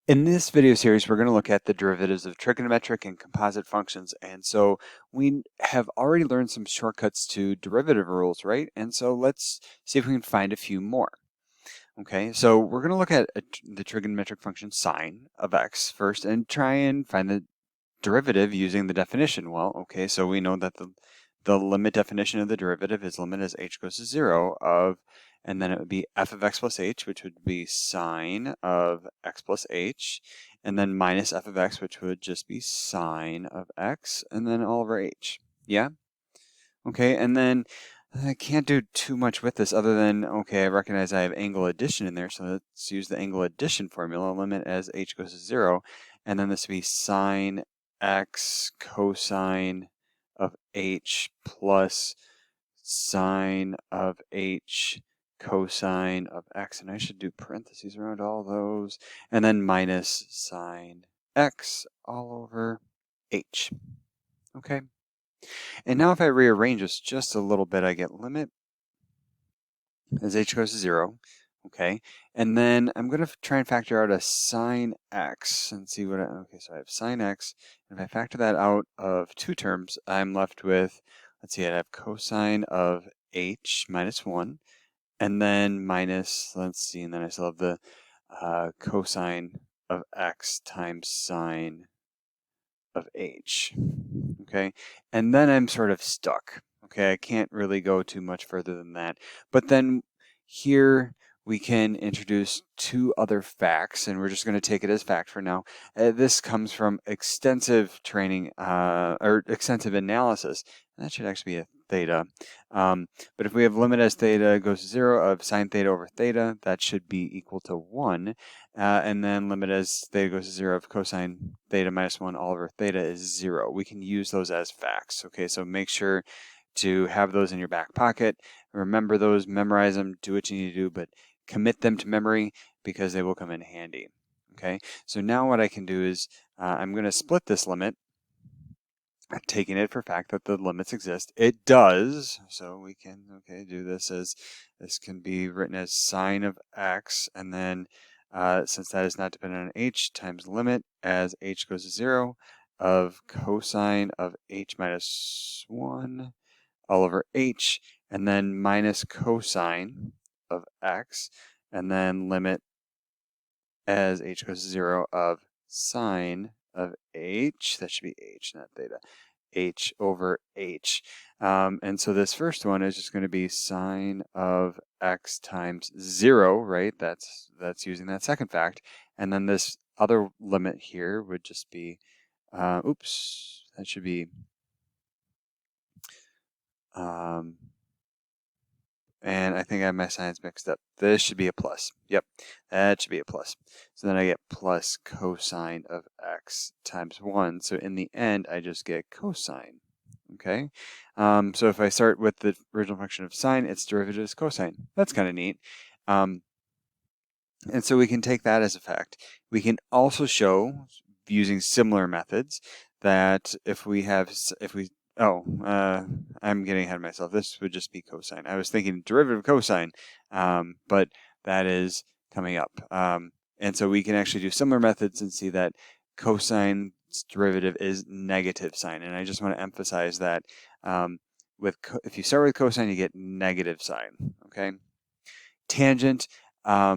In this video series, we're going to look at the derivatives of trigonometric and composite functions. And so we have already learned some shortcuts to derivative rules, right? And so let's see if we can find a few more. Okay, so we're going to look at the trigonometric function sine of x first and try and find the derivative using the definition. Well, okay, so we know that the limit definition of the derivative is limit as h goes to 0 of, and then it would be f of x plus h, which would be sine of x plus h, and then minus f of x, which would just be sine of x, and then all over h. Yeah? Okay, and then I can't do too much with this other than, okay, I recognize I have angle addition in there, so let's use the angle addition formula, limit as h goes to 0, and then this would be sine x cosine of h plus sine of h cosine of x, and I should do parentheses around all those, and then minus sine x all over h. Okay. And now if I rearrange this just a little bit, I get limit as h goes to 0, okay? And then I'm going to try and factor out a sine x and see what okay, so I have sine x, and if I factor that out of two terms, I'm left with, let's see, I have cosine of h minus 1, and then minus, let's see, and then I still have the cosine of x times sine of h, okay? And then I'm sort of stuck, okay? I can't really go too much further than that. But then here we can introduce two other facts, and we're just going to take it as fact for now. This comes from extensive training, or extensive analysis. That should actually be a theta. But if we have limit as theta goes to 0 of sine theta over theta, that should be equal to 1. And then limit as theta goes to 0 of cosine theta minus 1 all over theta is 0. We can use those as facts. Okay, so make sure to have those in your back pocket. Remember those, memorize them, do what you need to do, but commit them to memory because they will come in handy. Okay, so now what I can do is I'm going to split this limit, taking it for fact that the limits exist. It does, so we can, okay, do this as, this can be written as sine of x, and then since that is not dependent on h, times limit as h goes to 0 of cosine of h minus 1 all over h, and then minus cosine of x, and then limit as h goes to 0 of sine of h, that should be h, not theta, h over h. And so this first one is just going to be sine of x times 0, right? That's using that second fact. And then this other limit here would just be, oops, that should be, and I think I have my signs mixed up. This should be a plus. Yep, that should be a plus. So then I get plus cosine of x times 1. So in the end, I just get cosine. Okay, so if I start with the original function of sine, its derivative is cosine. That's kind of neat. And so we can take that as a fact. We can also show, using similar methods, that if we have, I'm getting ahead of myself. This would just be cosine. I was thinking derivative of cosine, but that is coming up. And so we can actually do similar methods and see that cosine's derivative is negative sine. And I just want to emphasize that if you start with cosine, you get negative sine, okay? Tangent, I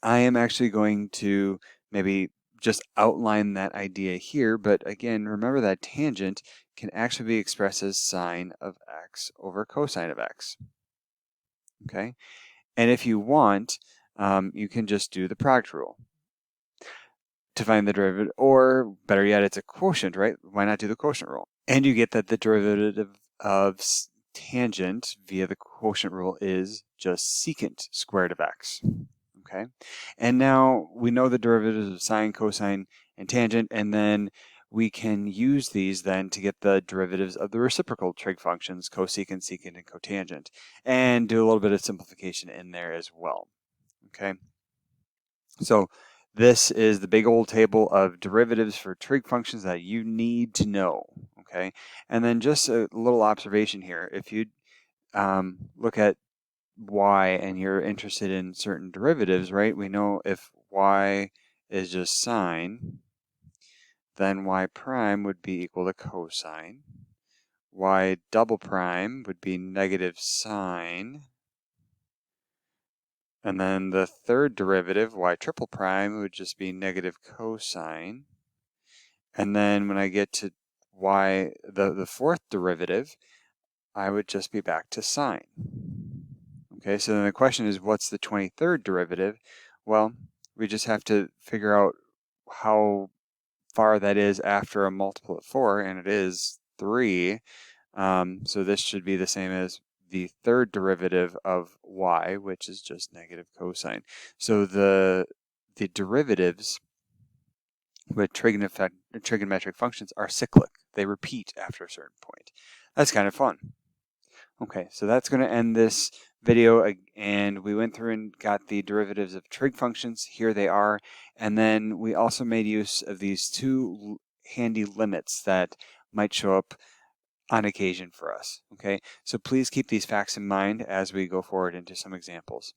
am actually going to maybe just outline that idea here, but again, remember that tangent can actually be expressed as sine of x over cosine of x, okay? And if you want, you can just do the product rule to find the derivative, or better yet, it's a quotient, right? Why not do the quotient rule? And you get that the derivative of tangent via the quotient rule is just secant squared of x. Okay, and now we know the derivatives of sine, cosine, and tangent, and then we can use these then to get the derivatives of the reciprocal trig functions, cosecant, secant, and cotangent, and do a little bit of simplification in there as well. Okay, so this is the big old table of derivatives for trig functions that you need to know. Okay, and then just a little observation here. If you look at y and you're interested in certain derivatives, right? We know if y is just sine, then y prime would be equal to cosine. Y double prime would be negative sine. And then the third derivative, y triple prime, would just be negative cosine. And then when I get to y, the fourth derivative, I would just be back to sine. Okay, so then the question is, what's the 23rd derivative? Well, we just have to figure out how far that is after a multiple of 4, and it is 3. So this should be the same as the third derivative of y, which is just negative cosine. So the derivatives with trigonometric functions are cyclic. They repeat after a certain point. That's kind of fun. Okay, so that's going to end this video, and we went through and got the derivatives of trig functions. Here they are. And then we also made use of these two handy limits that might show up on occasion for us. Okay, so please keep these facts in mind as we go forward into some examples.